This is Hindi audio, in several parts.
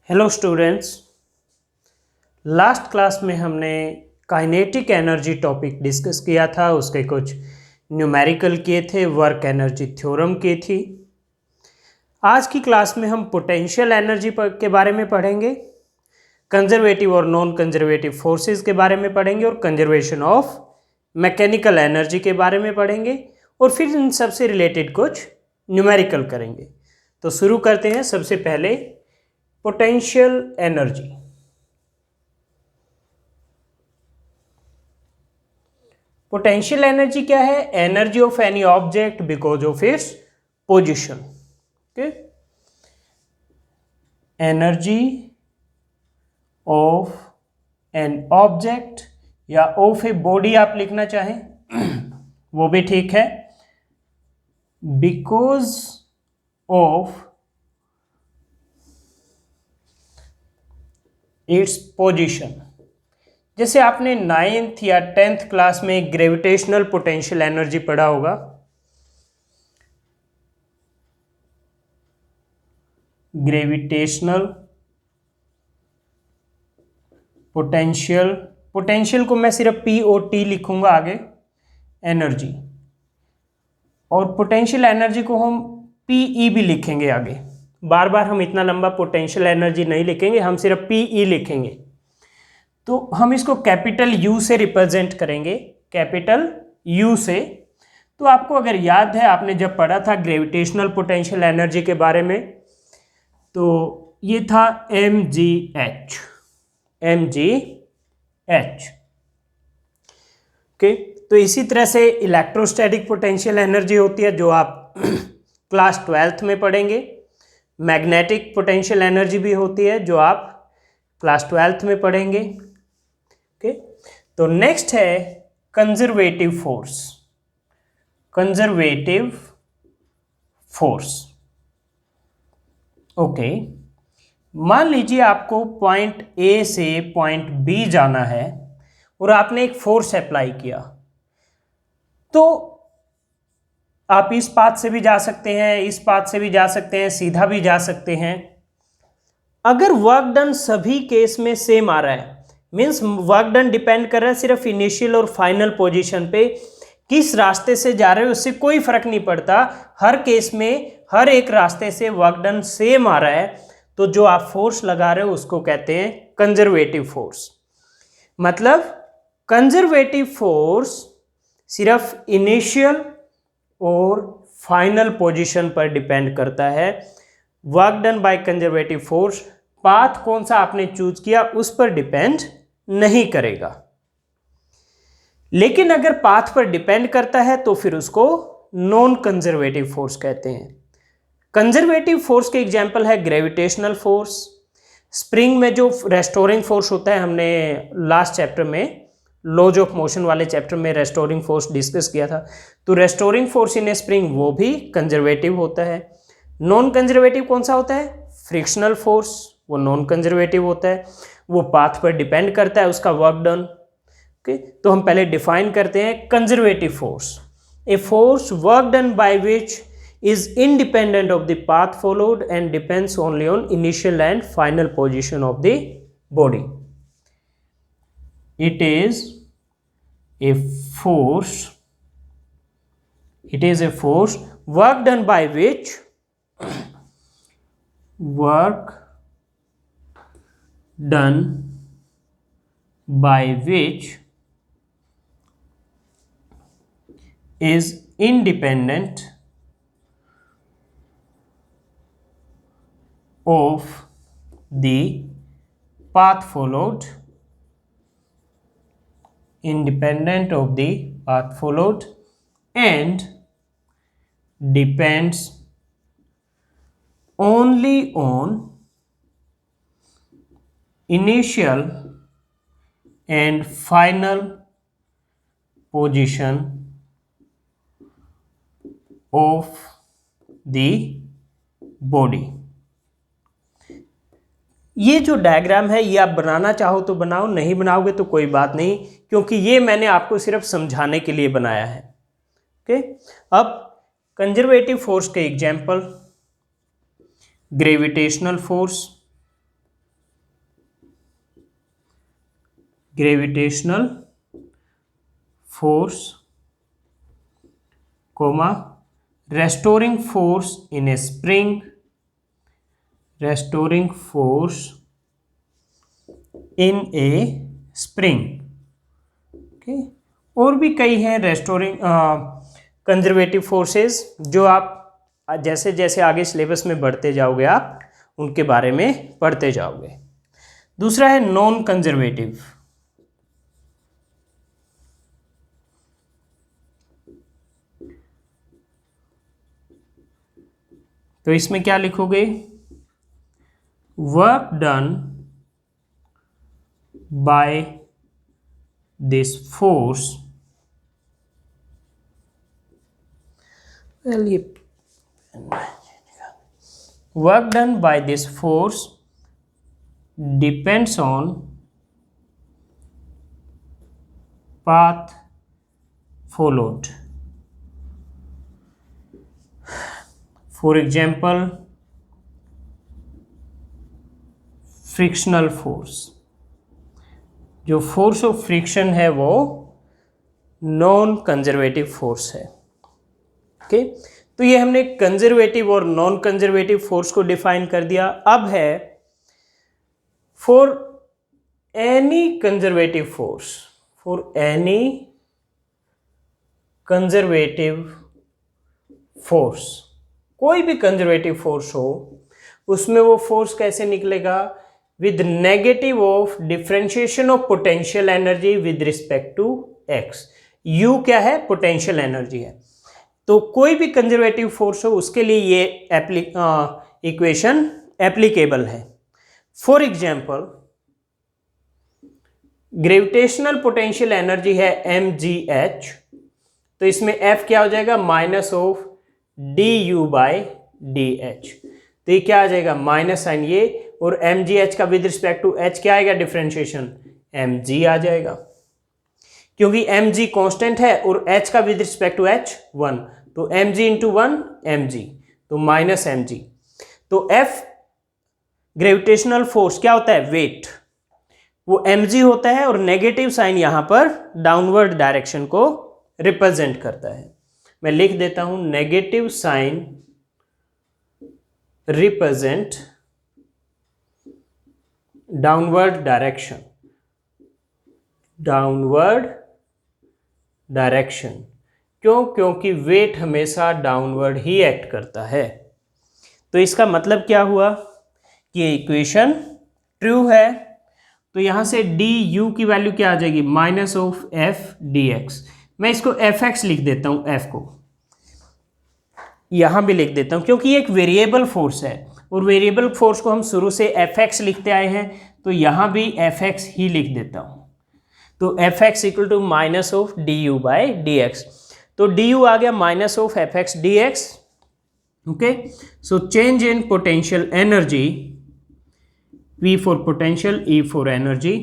Hello students. लास्ट क्लास में हमने काइनेटिक एनर्जी टॉपिक डिस्कस किया था, उसके कुछ न्यूमेरिकल किए थे, वर्क एनर्जी थ्योरम की थी। आज की क्लास में हम पोटेंशियल एनर्जी के बारे में पढ़ेंगे, कंजर्वेटिव और नॉन कंजर्वेटिव फोर्सेस के बारे में पढ़ेंगे और कंजर्वेशन ऑफ मैकेनिकल एनर्जी के बारे में पढ़ेंगे और फिर इन सबसे रिलेटेड कुछ न्यूमेरिकल करेंगे। तो शुरू करते हैं। सबसे पहले पोटेंशियल एनर्जी। पोटेंशियल एनर्जी क्या है? Energy of any object because of its position. Okay, energy of an object या ऑफ ए बॉडी आप लिखना चाहें वो भी ठीक है, बिकॉज ऑफ इट्स पोजीशन। जैसे आपने 9th या 10th क्लास में ग्रेविटेशनल पोटेंशियल एनर्जी पढ़ा होगा। ग्रेविटेशनल पोटेंशियल को मैं सिर्फ POT लिखूंगा आगे, एनर्जी, और पोटेंशियल एनर्जी को हम PE भी लिखेंगे आगे। बार बार हम इतना लंबा पोटेंशियल एनर्जी नहीं लिखेंगे, हम सिर्फ PE लिखेंगे। तो हम इसको कैपिटल U से रिप्रेजेंट करेंगे, कैपिटल U से। तो आपको अगर याद है, आपने जब पढ़ा था ग्रेविटेशनल पोटेंशियल एनर्जी के बारे में, तो ये था mgh। ओके, तो इसी तरह से इलेक्ट्रोस्टैटिक पोटेंशियल एनर्जी होती है जो आप क्लास 12th में पढ़ेंगे। मैग्नेटिक पोटेंशियल एनर्जी भी होती है जो आप क्लास 12th में पढ़ेंगे। ओके, तो नेक्स्ट है conservative force. Conservative force, okay, मान लीजिए आपको पॉइंट A से पॉइंट B जाना है और आपने एक फोर्स अप्लाई किया, तो आप इस पाथ से भी जा सकते हैं, इस पाथ से भी जा सकते हैं, सीधा भी जा सकते हैं। अगर वर्क डन सभी केस में सेम आ रहा है, मीन्स वर्क डन डिपेंड कर रहा है सिर्फ इनिशियल और फाइनल पोजीशन पे, किस रास्ते से जा रहे हो उससे कोई फर्क नहीं पड़ता, हर केस में हर एक रास्ते से वर्क डन सेम आ रहा है, तो जो आप फोर्स लगा रहे हो उसको कहते हैं कंजर्वेटिव फोर्स। मतलब कंजर्वेटिव फोर्स सिर्फ इनिशियल और फाइनल पोजीशन पर डिपेंड करता है। Work done by conservative force, path कौन सा आपने चूज किया उस पर डिपेंड नहीं करेगा। लेकिन अगर पाथ पर डिपेंड करता है तो फिर उसको नॉन कंजर्वेटिव फोर्स कहते हैं। कंजर्वेटिव फोर्स के एग्जांपल है ग्रेविटेशनल फोर्स। स्प्रिंग में जो रेस्टोरिंग फोर्स होता है, हमने लास्ट चैप्टर में लॉज ऑफ मोशन वाले चैप्टर में रेस्टोरिंग फोर्स डिस्कस किया था, तो restoring force in A spring वो भी कंजर्वेटिव होता है। नॉन कंजर्वेटिव कौन सा होता है? फ्रिक्शनल फोर्स, वो नॉन कंजर्वेटिव होता है, वो पाथ पर डिपेंड करता है उसका वर्क डन। ओके, तो हम पहले डिफाइन करते हैं conservative force, a force work done by which is independent of the path followed and depends only on initial and final position of the body. It is a force work done by which is independent of the path followed, and depends only on initial and final position of the body। ये जो डायग्राम है ये आप बनाना चाहो तो बनाओ, नहीं बनाओगे तो कोई बात नहीं, क्योंकि ये मैंने आपको सिर्फ समझाने के लिए बनाया है। ओके, अब कंजर्वेटिव फोर्स के example, gravitational force, gravitational force comma restoring force in a spring, restoring force in a spring. Okay, और भी कई हैं रेस्टोरिंग कंजर्वेटिव फोर्सेस जो आप जैसे जैसे आगे सिलेबस में बढ़ते जाओगे आप उनके बारे में पढ़ते जाओगे। दूसरा है नॉन कंजर्वेटिव। तो इसमें क्या लिखोगे? Work done by this force, work done by this force depends on path followed. For example, frictional force. जो फोर्स ऑफ फ्रिक्शन है वो नॉन कंजर्वेटिव फोर्स है। ओके, तो ये हमने कंजर्वेटिव और नॉन कंजर्वेटिव फोर्स को डिफाइन कर दिया। अब है for any conservative force, for any conservative force, कोई भी कंजर्वेटिव फोर्स हो उसमें वो फोर्स कैसे निकलेगा? With negative of differentiation of potential energy with respect to X. U क्या है? पोटेंशियल एनर्जी है। तो कोई भी कंजर्वेटिव फोर्स हो उसके लिए ये इक्वेशन एप्लीकेबल है। For example, gravitational potential energy है mgh, तो इसमें F क्या हो जाएगा? Minus of du by dh। तो ये क्या आ जाएगा? माइनस साइन ये, और mgh का विद रिस्पेक्ट टू h क्या आएगा? डिफरेंशिएशन mg आ जाएगा, क्योंकि mg कांस्टेंट है और h का विद रिस्पेक्ट टू h 1, तो mg इंटू 1 mg, तो माइनस mg। तो F ग्रेविटेशनल फोर्स क्या होता है? वेट, वो mg होता है, और नेगेटिव साइन यहां पर डाउनवर्ड डायरेक्शन को रिप्रेजेंट करता है। मैं लिख देता हूं, negative sign represent downward direction, downward direction. क्यों? क्योंकि वेट हमेशा डाउनवर्ड ही एक्ट करता है। तो इसका मतलब क्या हुआ कि इक्वेशन ट्रू है। तो यहां से डी यू की वैल्यू क्या आ जाएगी? Minus of F D x. मैं इसको एफ एक्स लिख देता हूं, एफ को यहां भी लिख देता हूं, क्योंकि ये एक वेरिएबल फोर्स है और वेरिएबल फोर्स को हम शुरू से एफ एक्स लिखते आए हैं, तो यहां भी एफ एक्स ही लिख देता हूं। तो F X equal to minus of D U by D X. तो डी यू आ गया minus of F X D X. Okay, so change in potential energy, V for potential, E for energy.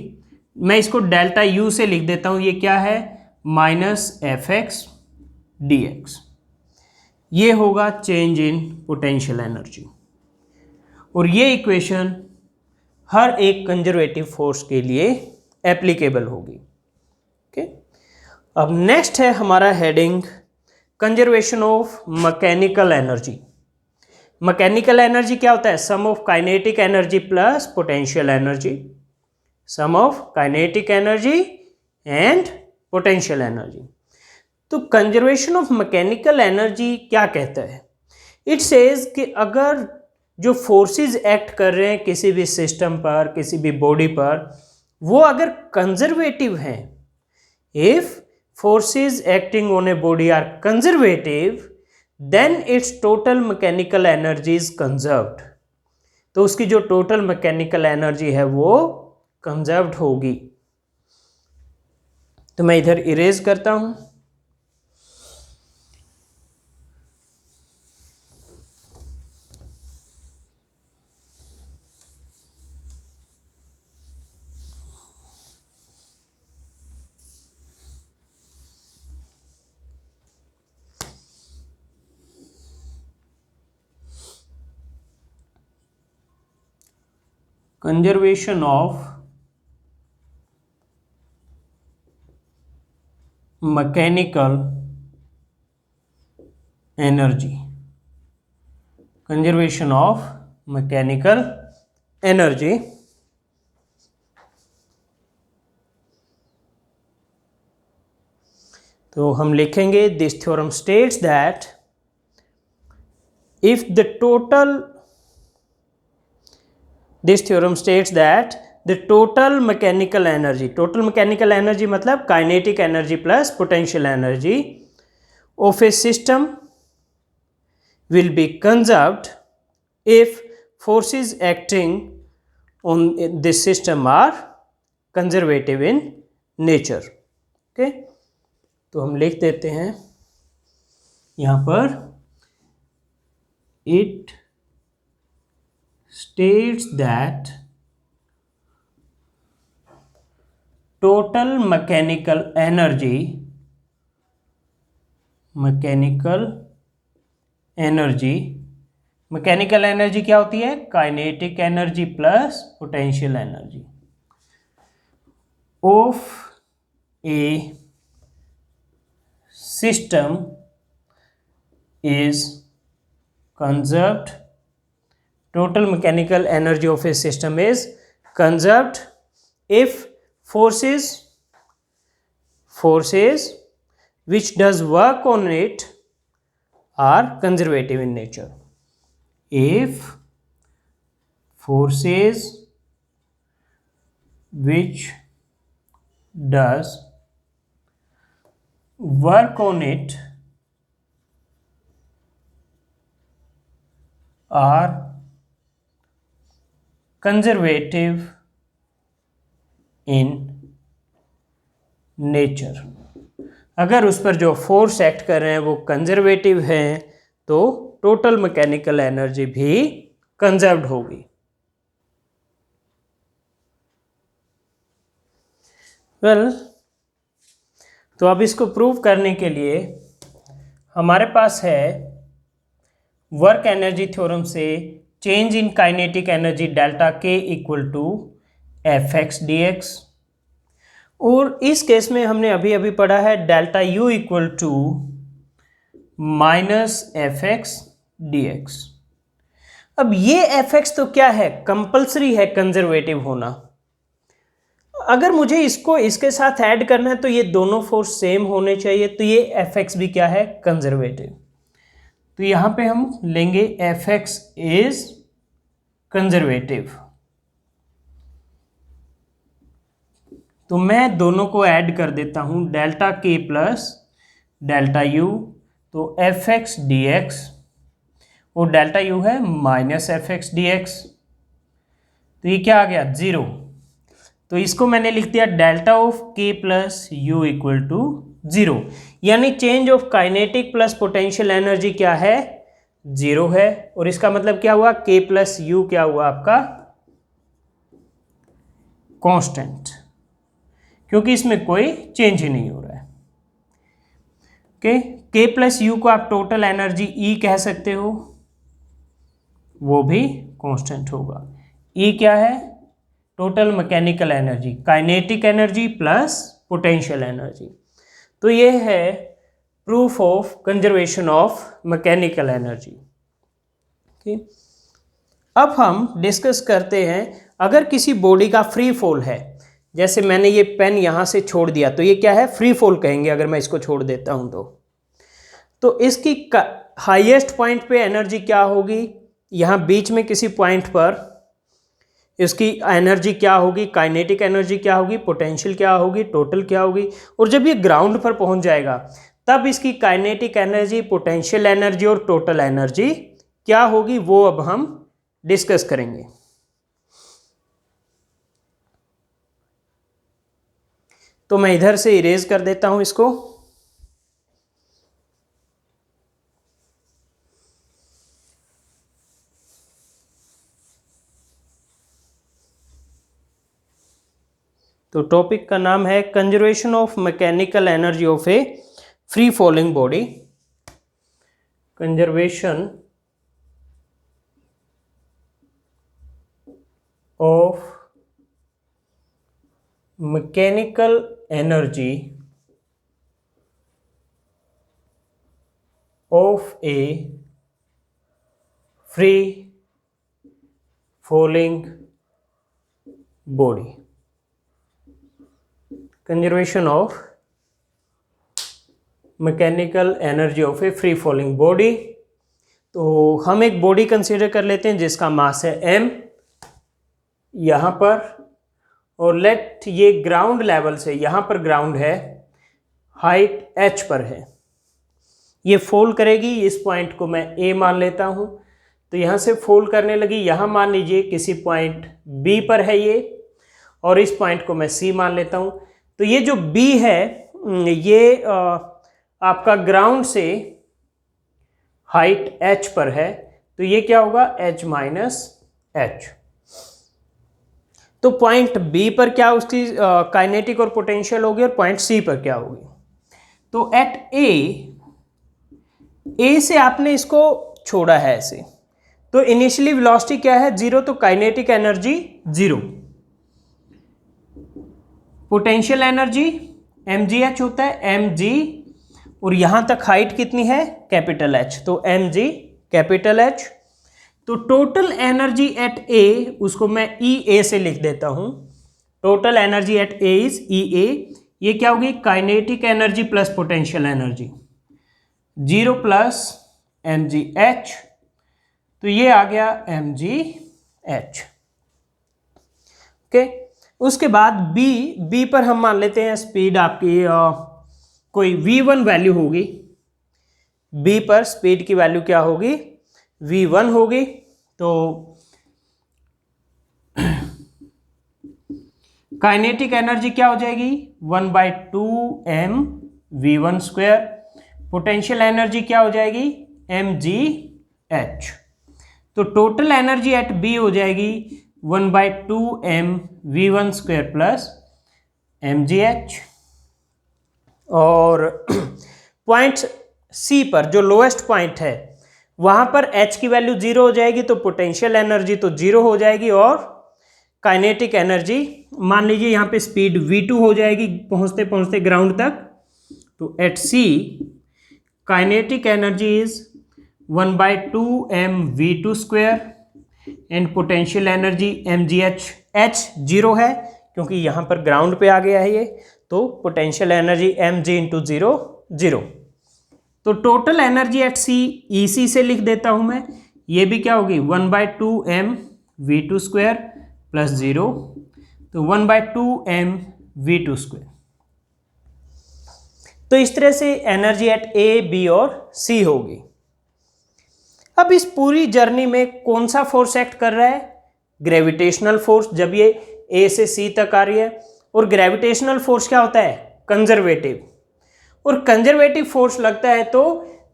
मैं इसको डेल्टा U से लिख देता हूं, ये क्या है? Minus F X D x. ये होगा चेंज इन पोटेंशियल एनर्जी, और ये इक्वेशन हर एक कंजर्वेटिव फोर्स के लिए एप्लीकेबल होगी। ओके, अब नेक्स्ट है हमारा heading conservation of mechanical energy. Mechanical energy क्या होता है? Sum of kinetic energy plus potential energy, sum of kinetic energy and potential energy. तो कंजर्वेशन ऑफ मैकेनिकल एनर्जी क्या कहता है? इट सेज कि अगर जो फोर्सेस एक्ट कर रहे हैं किसी भी सिस्टम पर, किसी भी बॉडी पर, वो अगर कंजर्वेटिव हैं, if forces acting on a body are conservative, then its total mechanical energy is conserved। तो उसकी जो टोटल मैकेनिकल एनर्जी है वो कंजर्व्ड होगी। तो मैं इधर इरेज करता हूं। conservation of mechanical energy, conservation of mechanical energy. तो हम लिखेंगे this theorem states that if the total this theorem states that the total mechanical energy मतलब kinetic energy plus potential energy of a system will be conserved if forces acting on this system are conservative in nature। Okay, तो हम लिख देते हैं यहाँ पर it states that total mechanical energy क्या होती है? Kinetic energy plus potential energy of A system is conserved, total mechanical energy of a system is conserved if forces which does work on it are conservative in nature। if forces which does work on it are conservative in nature। अगर उस पर जो फोर्स एक्ट कर रहे हैं वो कंजर्वेटिव हैं तो टोटल मैकेनिकल एनर्जी भी कंजर्व्ड होगी। तो अब इसको प्रूव करने के लिए हमारे पास है वर्क एनर्जी थ्योरम से change in kinetic energy delta के equal to F X D X, और इस केस में हमने अभी अभी पढ़ा है delta U equal to minus F X D X. अब ये एफ एक्स तो क्या है? कंपल्सरी है कंजर्वेटिव होना। अगर मुझे इसको इसके साथ ऐड करना है तो ये दोनों फोर्स सेम होने चाहिए, तो ये एफ एक्स भी क्या है? कंजर्वेटिव। तो यहां पे हम लेंगे एफ एक्स इज कंजर्वेटिव। तो मैं दोनों को ऐड कर देता हूं, डेल्टा के प्लस डेल्टा यू, तो एफ एक्स डी एक्स, और डेल्टा यू है minus F X D X, तो ये क्या आ गया? 0। तो इसको मैंने लिख दिया डेल्टा ऑफ के प्लस यू इक्वल टू 0, यानी change of kinetic plus potential energy क्या है? 0 है। और इसका मतलब क्या हुआ? के प्लस यू क्या हुआ आपका? कांस्टेंट, क्योंकि इसमें कोई चेंज ही नहीं हो रहा है। ओके, के प्लस यू को आप टोटल एनर्जी ई कह सकते हो, वो भी कांस्टेंट होगा। ई क्या है? Total mechanical energy, kinetic energy plus potential energy. तो ये है proof of conservation of mechanical energy. अब हम डिस्कस करते हैं, अगर किसी बॉडी का फ्री फॉल है, जैसे मैंने ये पेन यहां से छोड़ दिया, तो ये क्या है? फ्री फॉल कहेंगे अगर मैं इसको छोड़ देता हूं तो इसकी हाईएस्ट पॉइंट पे एनर्जी क्या होगी? यहां बीच में किसी पॉइंट पर इसकी एनर्जी क्या होगी? काइनेटिक एनर्जी क्या होगी? पोटेंशियल क्या होगी? टोटल क्या होगी? और जब ये ग्राउंड पर पहुंच जाएगा तब इसकी काइनेटिक एनर्जी, पोटेंशियल एनर्जी और टोटल एनर्जी क्या होगी, वो अब हम डिस्कस करेंगे। तो मैं इधर से इरेज कर देता हूं इसको। तो टॉपिक का नाम है conservation of mechanical energy of A free falling body. Conservation of mechanical energy of A free falling body, conservation of mechanical energy of A free falling body. तो हम एक बॉडी कंसीडर कर लेते हैं जिसका मास है m यहाँ पर, और लेट ये ग्राउंड लेवल से, यहाँ पर ग्राउंड है, हाइट h पर है, ये फॉल करेगी। इस पॉइंट को मैं a मान लेता हूँ, तो यहाँ से फॉल करने लगी। यहाँ मान लीजिए किसी पॉइंट b पर है ये, और इस पॉइंट को मैं c मान लेता हूँ। तो ये जो b है ये आपका ग्राउंड से हाइट h पर है, तो ये क्या होगा h माइनस h। तो पॉइंट b पर क्या उसकी काइनेटिक और पोटेंशियल होगी, और पॉइंट c पर क्या होगी। तो एट a से आपने इसको छोड़ा है ऐसे, तो इनिशियली वेलोसिटी क्या है 0, तो kinetic energy 0, potential energy mgh होता है mg, और यहां तक हाइट कितनी है कैपिटल H, तो mg कैपिटल H। तो टोटल एनर्जी एट A, उसको मैं EA से लिख देता हूं। Total energy at A is EA। ये क्या होगी kinetic energy plus potential energy, 0 plus mgh, तो ये आ गया mgh। ओके, उसके बाद B पर हम मान लेते हैं स्पीड आपकी कोई v1 वैल्यू होगी। B पर स्पीड की वैल्यू क्या होगी v1 होगी। तो काइनेटिक एनर्जी क्या हो जाएगी 1/2m v1 square, potential energy क्या हो जाएगी mgh। तो टोटल एनर्जी एट B हो जाएगी 1/2m v1 square plus mgh। और पॉइंट C पर जो लोएस्ट पॉइंट है वहां पर H की वैल्यू 0 हो जाएगी, तो पोटेंशियल एनर्जी तो 0 हो जाएगी, और काइनेटिक एनर्जी मान लीजिए यहाँ पे स्पीड v2 हो जाएगी पहुंचते पहुंचते ग्राउंड तक। तो at C kinetic energy is 1/2m v2 square and potential energy mgh। H 0 है क्योंकि यहाँ पर ग्राउंड पे आ गया है ये, तो पोटेंशियल एनर्जी mg इंटू 0 0। तो total energy at C EC से लिख देता हूं मैं, ये भी क्या होगी 1/2m v2 स्क्वायर प्लस 0, तो 1/2m v2 स्क्वायर। तो इस तरह से एनर्जी एट A, B और C होगी। अब इस पूरी जर्नी में कौन सा फोर्स एक्ट कर रहा है, ग्रेविटेशनल फोर्स, जब ये A से C तक आ रही है। और ग्रेविटेशनल फोर्स क्या होता है कंजर्वेटिव, और कंजर्वेटिव फोर्स लगता है तो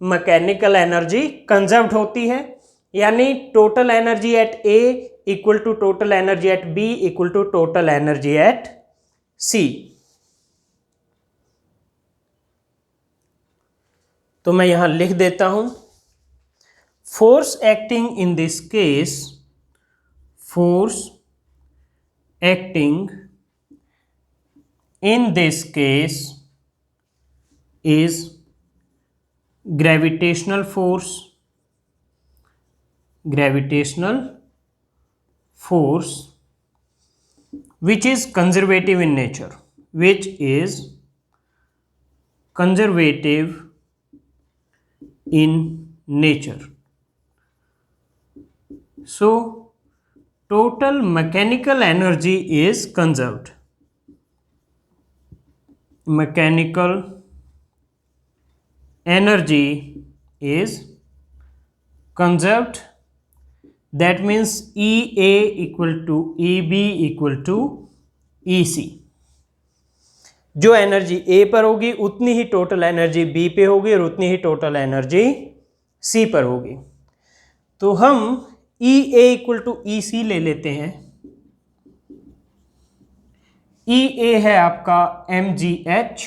मैकेनिकल एनर्जी कंजर्व्ड होती है, यानी total energy at A equal to total energy at B equal to total energy at C। तो मैं यहां लिख देता हूं force acting in this case, force acting in this case is gravitational force which is conservative in nature, which is conservative in nature. So total mechanical energy is conserved. Mechanical energy is conserved, that means EA equal to EB equal to EC। जो एनर्जी A पर होगी उतनी ही टोटल एनर्जी B पे होगी, और उतनी ही टोटल एनर्जी C पर होगी। तो हम EA इक्वल टू EC ले लेते हैं। EA है आपका mgh,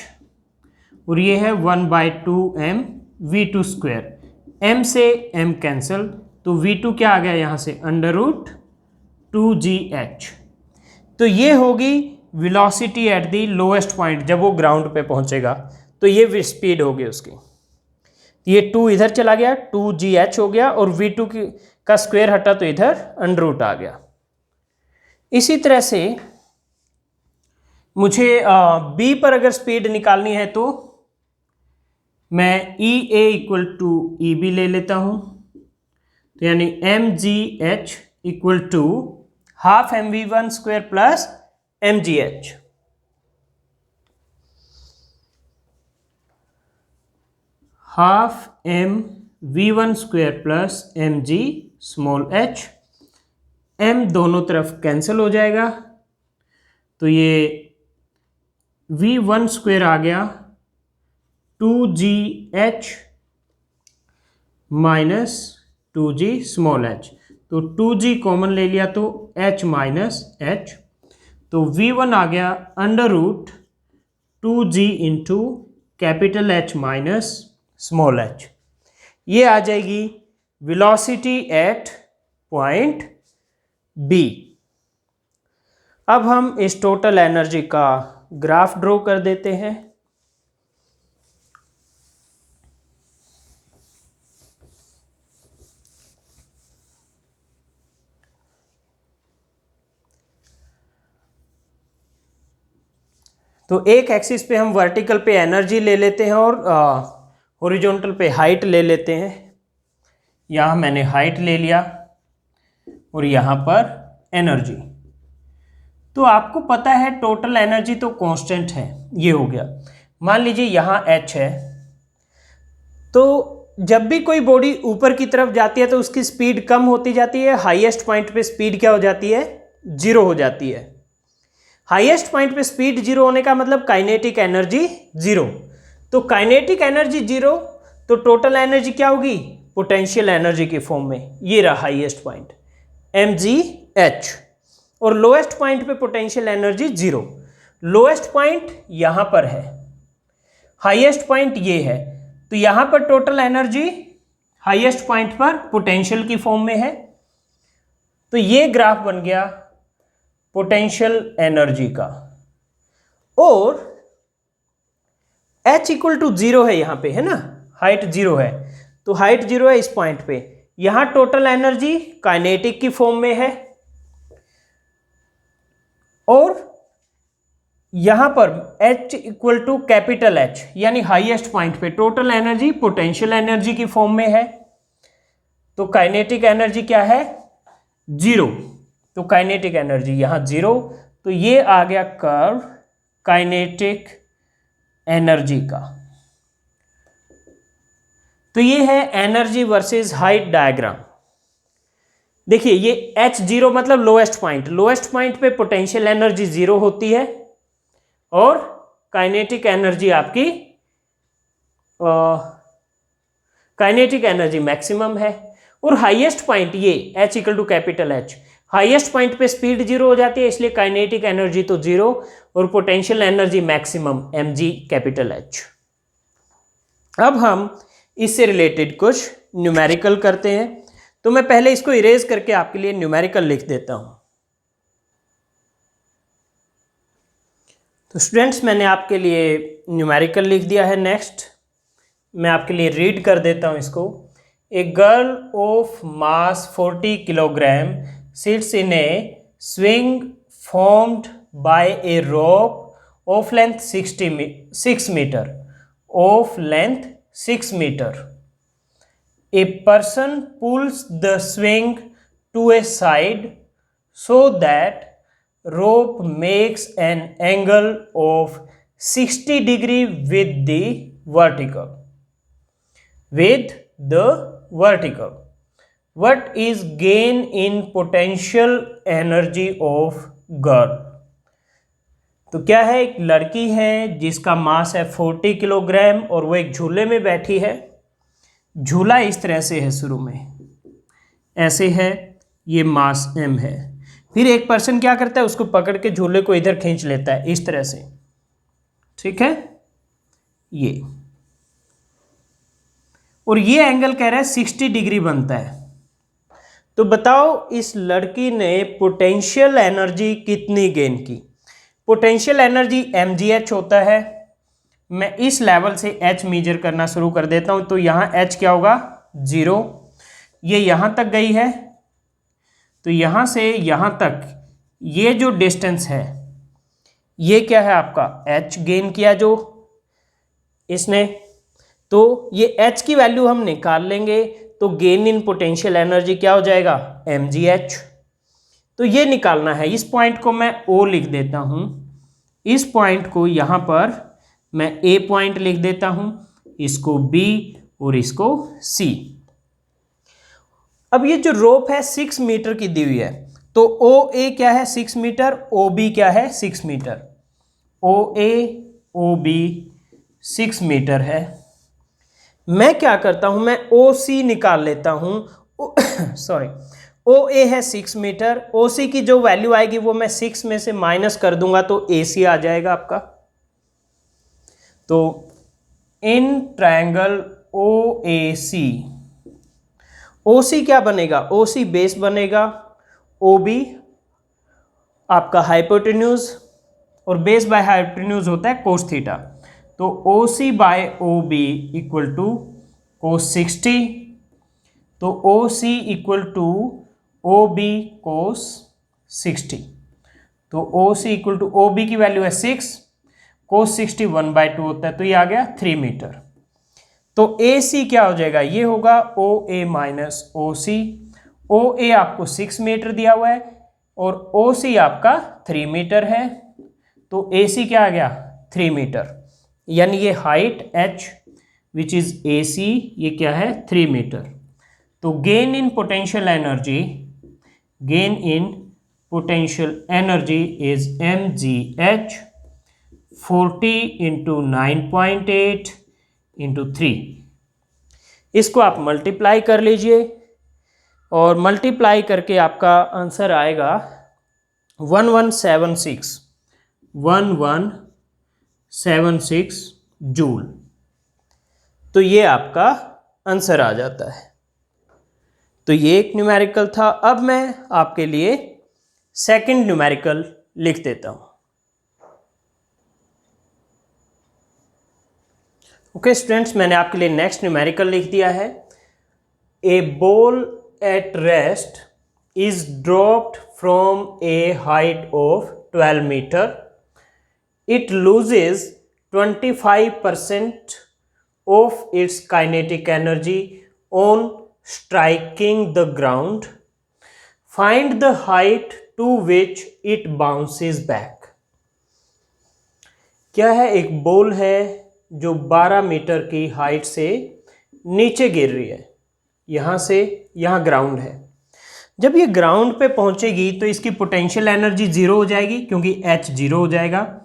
और ये है 1/2m v2 स्क्वायर, m से m कैंसिल, तो v2 क्या आ गया यहाँ से √2gh। तो ये होगी velocity at the lowest point, जब वो ग्राउंड पे पहुंचेगा तो ये स्पीड होगी उसकी। ये 2 इधर चला गया, 2GH हो गया, और V2 का स्क्वायर हटा तो इधर अंडर रूट आ गया। इसी तरह से मुझे B पर अगर स्पीड निकालनी है तो मैं EA इक्वल टू EB ले लेता हूं, तो यानी MGH equal to half mv1 square plus mgh। Half mv1 square plus mg small h, m दोनों तरफ कैंसिल हो जाएगा, तो ये v1 स्क्वायर आ गया 2gh minus 2g small h, तो 2g कॉमन ले लिया तो h माइनस h, तो v1 आ गया under root 2g into capital H minus small h। ये आ जाएगी वेलोसिटी एट पॉइंट B। अब हम इस टोटल एनर्जी का ग्राफ ड्रॉ कर देते हैं। तो एक एक्सिस पे हम वर्टिकल पे एनर्जी ले लेते हैं और हॉरिजॉन्टल पे हाइट ले लेते हैं। यहाँ मैंने हाइट ले लिया और यहाँ पर एनर्जी। तो आपको पता है टोटल एनर्जी तो कांस्टेंट है, ये हो गया। मान लीजिए यहाँ H है, तो जब भी कोई बॉडी ऊपर की तरफ जाती है तो उसकी स्पीड कम होती जाती है, हाईएस्ट पॉइंट पे स्पीड क्या हो जाती है, 0 हो जाती है। हाईएस्ट पॉइंट पे स्पीड 0 होने का मतलब काइनेटिक एनर्जी 0। तो काइनेटिक एनर्जी 0, तो टोटल एनर्जी क्या होगी, पोटेंशियल एनर्जी के फॉर्म में। ये रहा हाईएस्ट पॉइंट mgh, और लोएस्ट पॉइंट पे पोटेंशियल एनर्जी 0। लोएस्ट पॉइंट यहां पर है, हाईएस्ट पॉइंट ये है, तो यहां पर टोटल एनर्जी हाईएस्ट पॉइंट पर पोटेंशियल की फॉर्म में है। तो ये ग्राफ बन गया पोटेंशियल एनर्जी का, और H इक्वल टू 0 है यहाँ पे, है ना, हाइट 0 है, तो हाइट 0 है इस पॉइंट पे। यहाँ टोटल एनर्जी काइनेटिक की फॉर्म में है, और यहां पर H equal to capital H यानी हाईएस्ट पॉइंट पे टोटल एनर्जी पोटेंशियल एनर्जी की फॉर्म में है। तो काइनेटिक एनर्जी क्या है, 0, तो काइनेटिक एनर्जी यहां 0, तो ये आ गया कर्व काइनेटिक एनर्जी का। तो ये है एनर्जी वर्सेस हाइट डायग्राम। देखिए ये H0 मतलब लोएस्ट पॉइंट, लोएस्ट पॉइंट पे पोटेंशियल एनर्जी 0 होती है और काइनेटिक एनर्जी आपकी काइनेटिक एनर्जी मैक्सिमम है। और हाईएस्ट पॉइंट ये H equal to capital H, highest point पे स्पीड 0 हो जाती है, इसलिए काइनेटिक एनर्जी तो 0 और potential energy maximum mg capital H। अब हम इससे रिलेटेड कुछ न्यूमेरिकल करते हैं, तो मैं पहले इसको इरेज करके आपके लिए न्यूमेरिकल लिख देता हूं। तो स्टूडेंट्स मैंने आपके लिए न्यूमेरिकल लिख दिया है। नेक्स्ट मैं आपके लिए रीड कर देता हूं इसको। A girl of mass 40 kilogram sits in a swing formed by a rope of length 6 meter, of length 6 meter. A person pulls the swing to a side so that rope makes an angle of 60 degree with the vertical. What is gain in potential energy of girl? तो क्या है, एक लड़की है जिसका मास है 40 किलोग्राम और वो एक झूले में बैठी है। झूला इस तरह से है, शुरू में ऐसे है, ये मास m है। फिर एक पर्सन क्या करता है, उसको पकड़ के झूले को इधर खींच लेता है इस तरह से, ठीक है ये, और ये एंगल कह रहा है 60 डिग्री बनता है। तो बताओ इस लड़की ने पोटेंशियल एनर्जी कितनी गेन की। पोटेंशियल एनर्जी mgh होता है, मैं इस लेवल से h मेजर करना शुरू कर देता हूं, तो यहाँ h क्या होगा 0, ये यहाँ तक गई है, तो यहाँ से यहाँ तक ये जो डिस्टेंस है ये क्या है आपका h गेन किया जो इसने, तो ये h की वैल्यू हम निकाल लेंगे, तो गेन इन पोटेंशियल एनर्जी क्या हो जाएगा mgh। तो ये निकालना है, इस पॉइंट को मैं O लिख देता हूं, इस पॉइंट को यहां पर मैं A पॉइंट लिख देता हूं, इसको B और इसको C। अब ये जो रोप है 6 मीटर की दी हुई है, तो OA क्या है 6 मीटर, OB क्या है 6 मीटर, OA OB 6 मीटर है। मैं क्या करता हूं, मैं OC निकाल लेता हूं सॉरी, OA है 6 मीटर, OC की जो वैल्यू आएगी वो मैं 6 में से माइनस कर दूंगा तो AC आ जाएगा आपका। तो इन ट्रायंगल OAC, OC क्या बनेगा, OC बेस बनेगा, OB आपका हाइपोटेन्यूज, और बेस बाय हाइपोटेन्यूज होता है कोस थीटा, तो OC by OB equal to cos 60, तो OC equal to OB cos 60, तो OC इक्वल टू OB की वैल्यू है 6, कोस 60 1/2 होता है, तो ये आ गया 3 मीटर। तो AC क्या हो जाएगा, ये होगा OA माइनस OC, OA आपको 6 मीटर दिया हुआ है और OC आपका 3 मीटर है, तो AC क्या आ गया 3 मीटर, यानी ये height h which is AC ये क्या है 3 मीटर। तो gain in potential energy, gain in potential energy is mgh 40 into 9.8 into 3। इसको आप मल्टीप्लाई कर लीजिए और मल्टीप्लाई करके आपका आंसर आएगा 1176 जूल। तो ये आपका आंसर आ जाता है। तो ये एक न्यूमेरिकल था। अब मैं आपके लिए सेकंड न्यूमेरिकल लिख देता हूं। ओके स्टूडेंट्स, मैंने आपके लिए नेक्स्ट न्यूमेरिकल लिख दिया है। A ball at rest is dropped from a height of 12 metre. It loses 25% of its kinetic energy on striking the ground. Find the height to which it bounces back. क्या है, एक बॉल है जो 12 मीटर की हाइट से नीचे गिर रही है, यहाँ से यहाँ ग्राउंड है। जब ये ग्राउंड पे पहुंचेगी तो इसकी पोटेंशियल एनर्जी जीरो हो जाएगी, क्योंकि H जीरो हो जाएगा।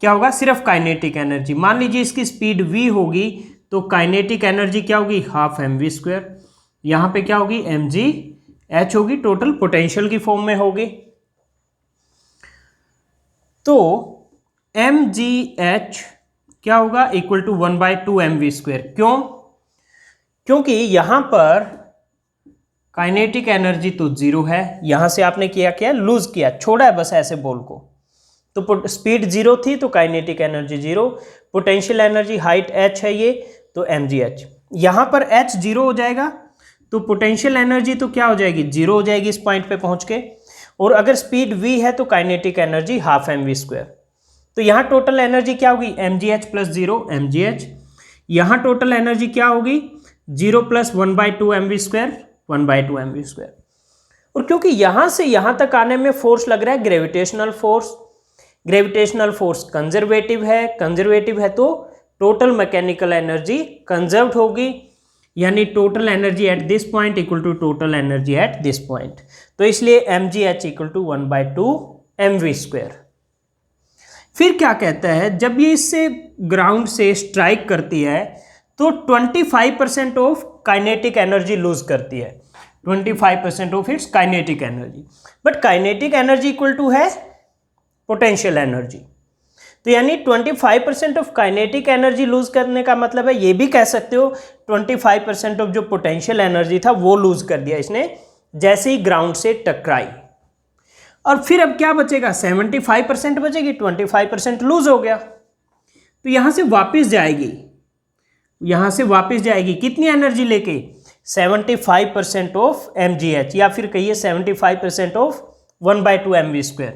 क्या होगा, सिर्फ काइनेटिक एनर्जी। मान लीजिए इसकी स्पीड v होगी तो काइनेटिक एनर्जी क्या होगी, हाफ mv²। यहाँ पे क्या होगी, mgh होगी, टोटल पोटेंशियल की फॉर्म में होगी। तो mgh क्या होगा, इक्वल टू 1/2 mv²। क्यों, क्योंकि यहां पर काइनेटिक एनर्जी तो जीरो है, यहां से आपने किया लूज किया, छोड़ा है बस ऐसे बॉल को, तो स्पीड जीरो थी तो kinetic energy zero, potential energy height h है ये, तो mgh। यहां पर h जीरो हो जाएगा तो पोटेंशियल एनर्जी तो क्या हो जाएगी, जीरो हो जाएगी इस पॉइंट पे पहुंच के। और अगर स्पीड v है तो काइनेटिक एनर्जी हाफ mv²। तो यहां टोटल एनर्जी क्या होगी, mgh प्लस जीरो mgh। यहां टोटल एनर्जी क्या होगी, 0 प्लस 1/2 mv², 1/2 mv²। और क्योंकि यहां से यहां तक आने में फोर्स लग रहा है gravitational force, gravitational force conservative है तो टोटल मैकेनिकल एनर्जी कंजर्व होगी, यानी total energy at this point equal to total energy at this point. तो इसलिए mgh इक्वल टू 1/2 mv²। फिर क्या कहता है, जब ये इससे ग्राउंड से स्ट्राइक करती है तो 25% ऑफ काइनेटिक एनर्जी लूज करती है, 25% of its kinetic energy. But kinetic energy equal to है पोटेंशियल एनर्जी, तो यानी 25% ऑफ काइनेटिक एनर्जी लूज करने का मतलब है, ये भी कह सकते हो 25% ऑफ जो पोटेंशियल एनर्जी था वो लूज कर दिया इसने जैसे ही ग्राउंड से टकराई। और फिर अब क्या बचेगा, 75% बचेगी, 25% लूज हो गया। तो यहाँ से वापस जाएगी, यहाँ से वापस जाएगी कितनी एनर्जी लेके, 75% ऑफ mgh, या फिर कहिए 75% ऑफ 1/2 mv²।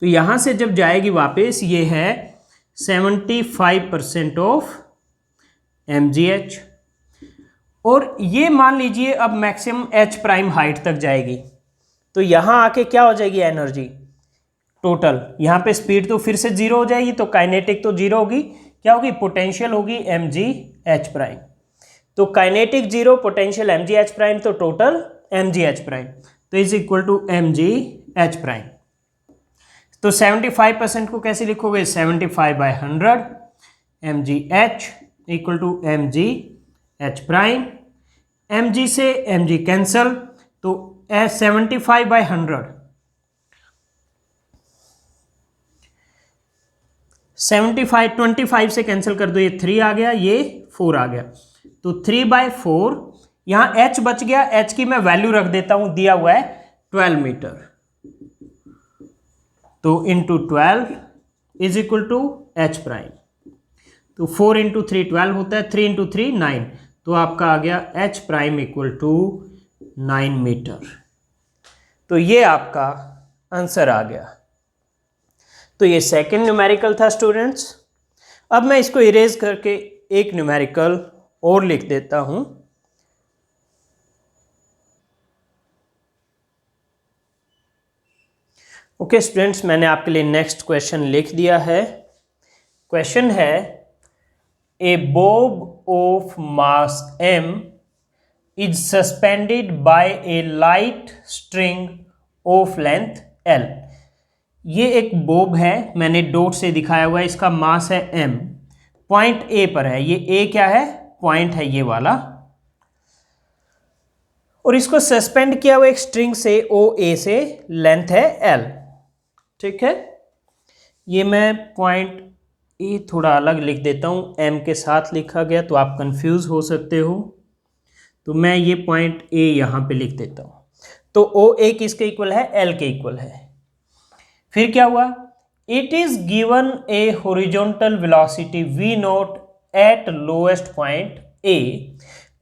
तो यहाँ से जब जाएगी वापस, ये है 75% ऑफ mgh, और ये मान लीजिए अब मैक्सिमम h प्राइम हाइट तक जाएगी। तो यहाँ आके क्या हो जाएगी एनर्जी टोटल, यहाँ पे स्पीड तो फिर से जीरो हो जाएगी, तो काइनेटिक तो जीरो होगी, क्या होगी, पोटेंशियल होगी mgh प्राइम। तो kinetic zero, potential mgh prime, तो टोटल mgh प्राइम, तो is equal to mgh prime. तो 75% को कैसे लिखोगे, 75/100 mgh इक्वल टू mgh प्राइम। mg से mg कैंसल, तो 75/100 25 से कैंसिल कर दो, ये 3 आ गया, ये 4 आ गया, तो 3/4। यहां h बच गया, h की मैं वैल्यू रख देता हूं, दिया हुआ है 12 मीटर, तो into 12 is equal to h prime. तो 4 इंटू 3 12 होता है, 3 इंटू 3 9, तो आपका आ गया h prime equal to 9 meter. तो ये आपका आंसर आ गया। तो ये सेकंड न्यूमेरिकल था स्टूडेंट्स। अब मैं इसको इरेज करके एक न्यूमेरिकल और लिख देता हूं। ओके स्टूडेंट्स, मैंने आपके लिए नेक्स्ट क्वेश्चन लिख दिया है। क्वेश्चन है, a bob of mass m is suspended by a light string of length l। ये एक बॉब है, मैंने डॉट से दिखाया हुआ है, इसका मास है m, पॉइंट A पर है, ये A क्या है, पॉइंट है ये वाला, और इसको सस्पेंड किया हुआ एक स्ट्रिंग से OA से, लेंथ है l। ठीक है, ये मैं पॉइंट A थोड़ा अलग लिख देता हूं, m के साथ लिखा गया तो आप कंफ्यूज हो सकते हो, तो मैं ये पॉइंट A यहां पे लिख देता हूं। तो OA किसके इक्वल है, l के इक्वल है। फिर क्या हुआ, it is given A horizontal velocity v0 eight lowest point A।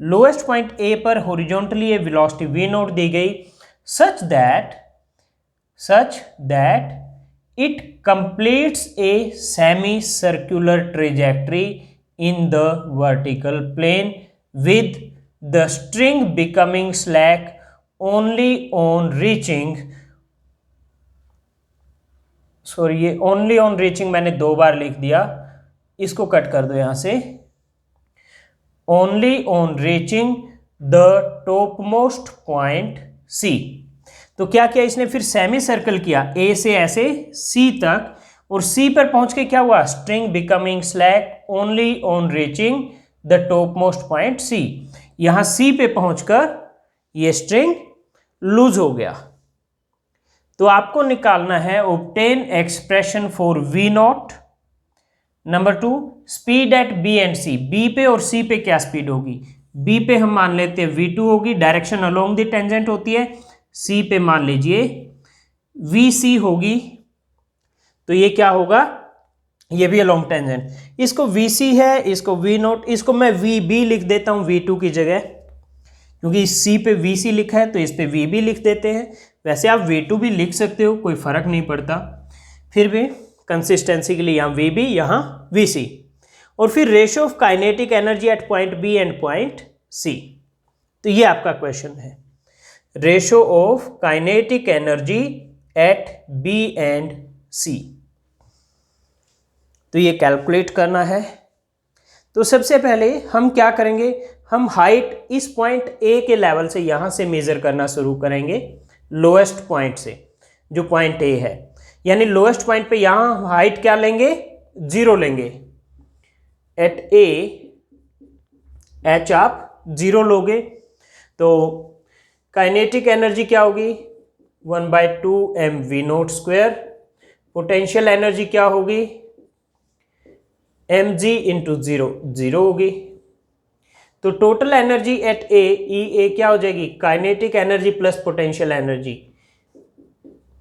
Lowest point A पर हॉरिजॉन्टली ए वेलोसिटी v0 दी गई, such that it completes a semi-circular trajectory in the vertical plane with the string becoming slack only on reaching, sorry ये only on reaching मैंने 2 बार लिख दिया, इसको कट कर दो यहां से, only on reaching the topmost point C। तो क्या किया इसने, फिर सेमी सर्कल किया A से ऐसे C तक, और C पर पहुंच के क्या हुआ, string becoming slack only on reaching the top most point C। यहां C पे पहुंचकर ये स्ट्रिंग लूज हो गया। तो आपको निकालना है obtain expression for V0। Number 2, speed at B and C। B पे और C पे क्या स्पीड होगी, B पे हम मान लेते हैं v2 होगी, डायरेक्शन अलोंग द टेंजेंट होती है, C पे मान लीजिए VC होगी, तो ये क्या होगा, ये भी अलोंग टेंजेंट, इसको VC है, इसको V0, इसको मैं VB लिख देता हूं V2 की जगह, क्योंकि C पे VC लिखा है तो इस पे VB लिख देते हैं। वैसे आप V2 भी लिख सकते हो, कोई फर्क नहीं पड़ता, फिर भी कंसिस्टेंसी के लिए यहां VB यहां VC। और फिर ratio of kinetic energy eight point B and point C। तो ये आपका क्वेश्चन है, ratio of kinetic energy at B and C। तो ये कैलकुलेट करना है। तो सबसे पहले हम क्या करेंगे, हम हाइट इस पॉइंट A के लेवल से यहां से मेजर करना शुरू करेंगे, लोएस्ट पॉइंट से, जो पॉइंट A है, यानी लोएस्ट पॉइंट पे यहां हाइट क्या लेंगे, 0 लेंगे। एट A H आप 0 लोगे, तो काइनेटिक एनर्जी क्या होगी, 1/2 mv0²। पोटेंशियल एनर्जी क्या होगी, mg इंटू 0 0 होगी। तो total energy eight E A क्या हो जाएगी, kinetic energy plus potential energy,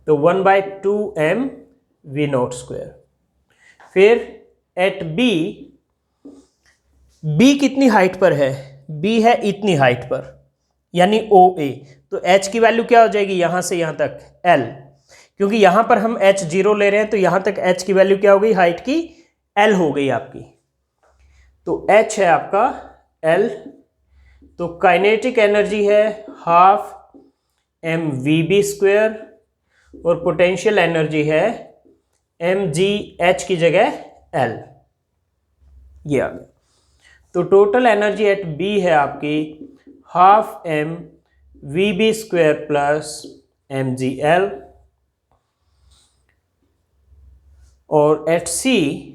तो 1/2 mv0²। फिर एट बी, बी कितनी हाइट पर है, बी है इतनी हाइट पर, यानी ओ ए, तो एच की वैल्यू क्या हो जाएगी यहां से यहां तक एल, क्योंकि यहां पर हम एच 0 ले रहे हैं तो यहां तक एच की वैल्यू क्या हो गई हाइट की, एल हो गई आपकी, तो एच है आपका एल, तो काइनेटिक एनर्जी है half M V B square और पोटेंशियल एनर्जी है एम जी एच की जगह एल, ये आ गया। तो टोटल एनर्जी एट बी है आपकी half M V B square plus M G L, और एट सी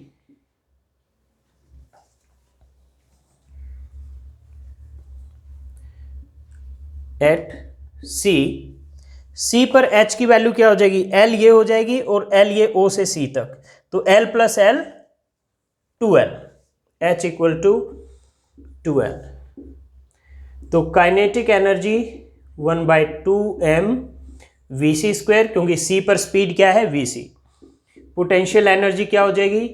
सी पर एच की वैल्यू क्या हो जाएगी, एल ये हो जाएगी और एल ये ओ से सी तक, तो L plus L 2L, H equal to 2L, तो kinetic energy 1/2m V C square, क्योंकि सी पर स्पीड क्या है वी सी, पोटेंशियल एनर्जी क्या हो जाएगी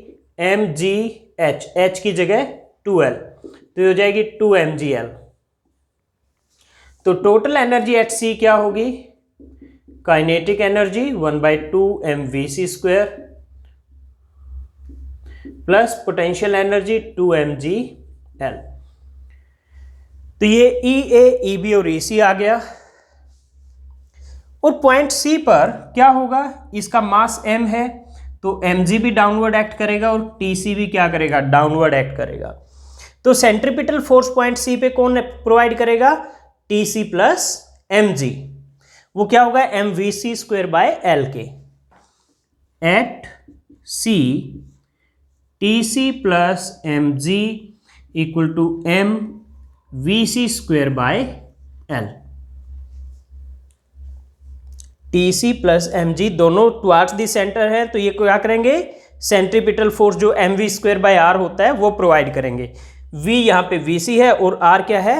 एम जी एच, एच की जगह 2L, तो ये हो जाएगी 2mgl, तो टोटल एनर्जी एट सी क्या होगी, kinetic energy 1/2m V C square plus potential energy 2mgl, तो ये ई ए ई बी और ई सी आ गया। और पॉइंट सी पर क्या होगा, इसका मास m है तो mg भी डाउनवर्ड एक्ट करेगा और tc भी क्या करेगा डाउनवर्ड एक्ट करेगा, तो सेंट्रीपिटल फोर्स पॉइंट सी पे कौन प्रोवाइड करेगा, tc प्लस mg, वो क्या होगा M V C square by L के, at C T C plus M G equal to M V C square by L, T C plus M G दोनों टुवार्ड्स दी सेंटर है, तो ये क्या करेंगे सेंट्रीपिटल फोर्स जो M V square by R होता है वो प्रोवाइड करेंगे, वी यहां पे वी सी है और आर क्या है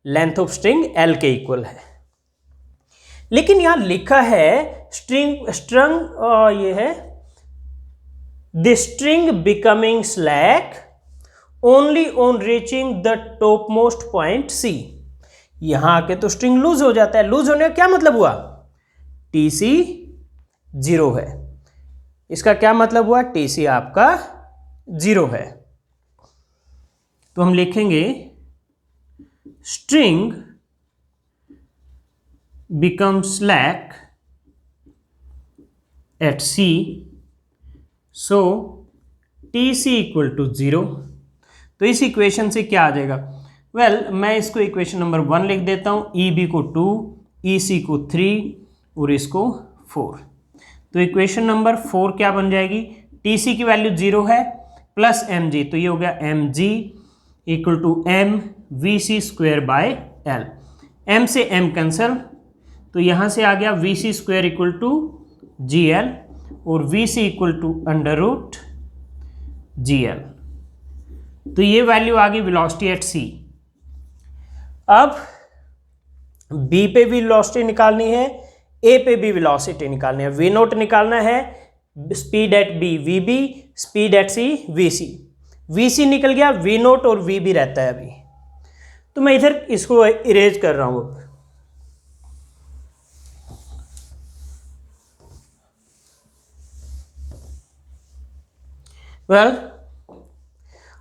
लेंथ ऑफ स्ट्रिंग एल के इक्वल है। लेकिन यहां लिखा है स्ट्रंग ये है the string becoming slack only on reaching the top most point C, यहां आके तो स्ट्रिंग लूज हो जाता है, लूज होने का क्या मतलब हुआ, टी सी 0 है, इसका क्या मतलब हुआ टी सी आपका 0 है, तो हम लिखेंगे string become slack at C, so TC equal to 0, तो इस इक्वेशन से क्या आ जाएगा, मैं इसको इक्वेशन नंबर 1 लिख देता हूं, EB को 2, EC को 3 और इसको 4, तो इक्वेशन नंबर 4 क्या बन जाएगी, TC की वैल्यू 0 है प्लस mg, तो ये हो गया mg equal to m V C square by L, m से m कैंसल, तो यहां से आ गया V C square equal to G L और V C equal to under root G L, तो ये वैल्यू आ गई वेलोसिटी एट सी। अब बी पे भी वेलोसिटी निकालनी है, ए पे भी वेलोसिटी निकालनी है, वी नोट निकालना है, speed at B V B, speed at C V C, V C निकल गया, वी नोट और वी भी रहता है अभी, तो मैं इधर इसको इरेज कर रहा हूं।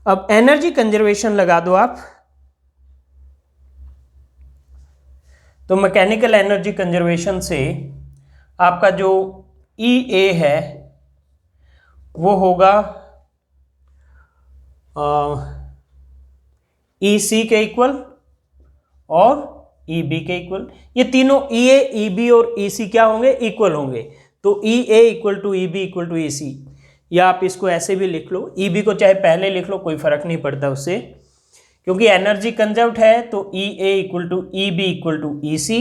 अब एनर्जी कंजर्वेशन लगा दो आप, तो मैकेनिकल एनर्जी कंजर्वेशन से आपका जो ई ए है वो होगा ई सी के इक्वल और ई बी के इक्वल, ये तीनों ई ए ई बी और ई सी क्या होंगे इक्वल होंगे, तो E A equal to E B equal to E C, या आप इसको ऐसे भी लिख लो, ई बी को चाहे पहले लिख लो कोई फर्क नहीं पड़ता उससे, क्योंकि एनर्जी कंजर्व्ड है, तो E A equal to E B equal to E C,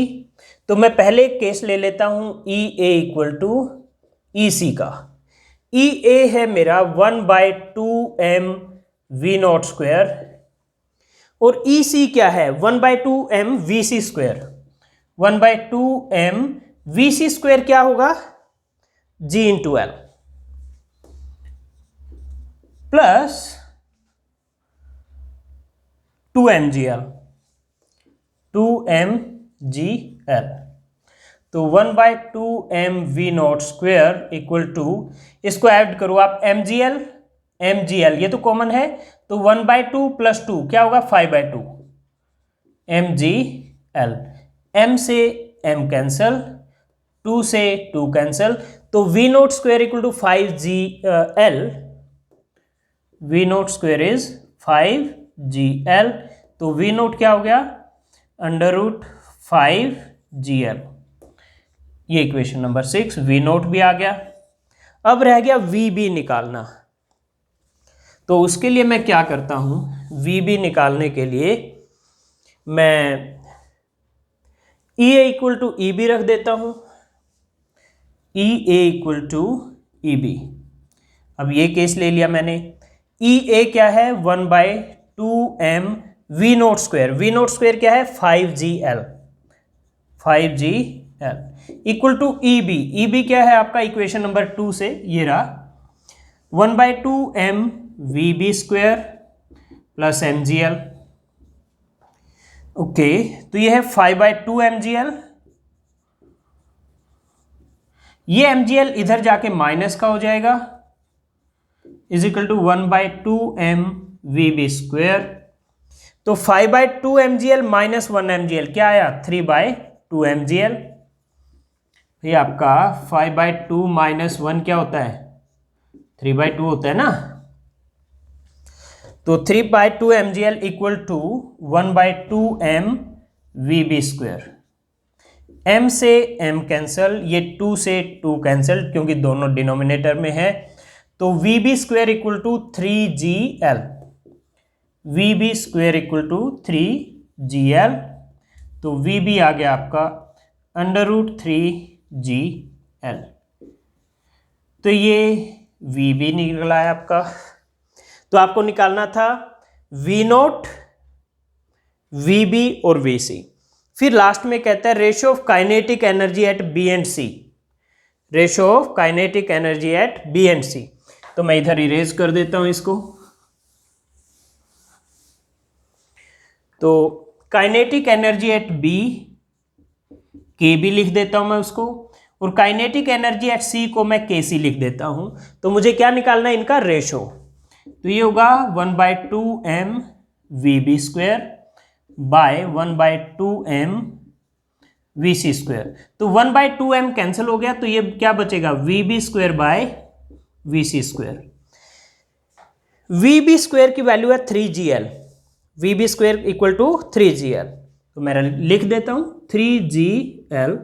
तो मैं पहले एक केस ले लेता हूं ई ए इक्वल टू ई सी का, ई ए है मेरा 1/2m वी नॉट स्क्वायर और ई सी क्या है 1/2m V C square, 1/2m V C square क्या होगा जी into L, plus 2mgl, 2mgl। तो 1/2mv0 इक्वल टू, इसको ऐड करो आप, mgl mgl, ये तो कॉमन है, तो 1/2 प्लस 2 क्या होगा 5/2 mgl। m से m कैंसल, 2 से 2 कैंसल, तो v0 equal to 5gl, v0 is 5gl। तो v0 क्या हो गया, √5gl। ये इक्वेशन नंबर 6, v0 भी आ गया। अब रह गया vb निकालना। तो उसके लिए मैं क्या करता हूं, vb निकालने के लिए मैं EA इक्वल टू EB रख देता हूं, EA इक्वल टू EB। अब ये केस ले लिया मैंने। EA क्या है, 1/2m v0 v0 क्या है 5gl, 5gl equal to EB। EB क्या है आपका इक्वेशन नंबर 2 से, ये रहा 1/2m vb² plus mgl। Okay, तो ये है 5/2 mgl, ये mgl इधर जाके माइनस का हो जाएगा, is equal to 1/2m vb²। तो 5/2 mgl माइनस 1 mgl क्या आया, 3/2 mgl। ये आपका 5/2 माइनस 1 क्या होता है, 3/2 होता है ना। तो 3/2 mgl equal to 1/2m vb²। m से m कैंसल, ये 2 से 2 कैंसल क्योंकि दोनों डिनोमिनेटर में है, तो vb² equal to 3gl, vb² equal to 3gl। तो vb आ गया आपका √3gl। तो ये vb निकला है आपका। तो आपको निकालना था v0, vb और vc। फिर लास्ट में कहता है ratio of kinetic energy at B and C, ratio of kinetic energy at B and C. तो मैं इधर इरेज कर देता हूं इसको। तो kinetic energy at B, K B लिख देता हूं मैं उसको, और काइनेटिक एनर्जी एट सी को मैं के सी लिख देता हूं। तो मुझे क्या निकालना है, इनका रेशो। तो ये होगा 1/2m vb² bye 1/2m vc²। तो 1/2m कैंसिल हो गया, तो ये क्या बचेगा, vb² बाय vc²। vb² की वैल्यू है 3gl, vb² equal to 3gl। तो मैं लिख देता हूं 3gl,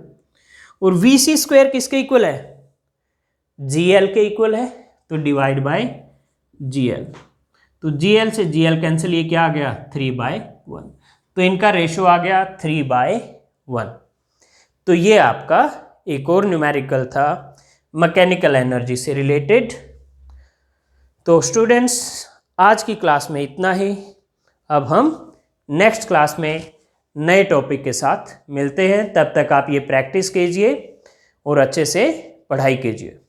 और vc² किसके इक्वल है, gl के इक्वल है, तो डिवाइड बाय gl। तो gl से gl कैंसिल, ये क्या आ गया 3/1। तो इनका रेशियो आ गया 3/1। तो ये आपका एक और न्यूमेरिकल था मैकेनिकल एनर्जी से रिलेटेड। तो स्टूडेंट्स, आज की क्लास में इतना ही। अब हम नेक्स्ट क्लास में नए टॉपिक के साथ मिलते हैं। तब तक आप ये प्रैक्टिस कीजिए और अच्छे से पढ़ाई कीजिए।